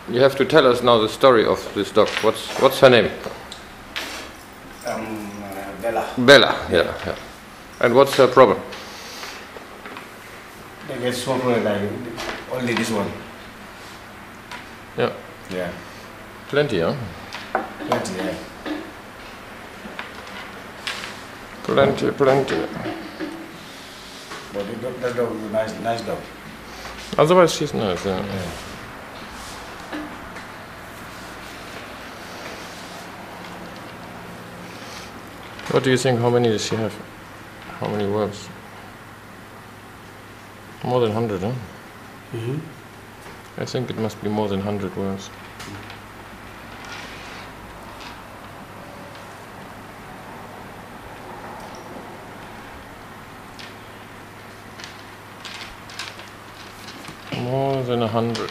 You have to tell us now the story of this dog. What's her name? Bella. Bella, yeah. And what's her problem? They get small problem like only this one. Yeah. Yeah. Plenty, huh? Plenty, yeah. Plenty. But that dog is a nice dog. Otherwise she's nice, yeah. What do you think, how many does she have? How many worms? More than 100, huh? Mm-hmm. I think it must be more than 100 worms. More than 100.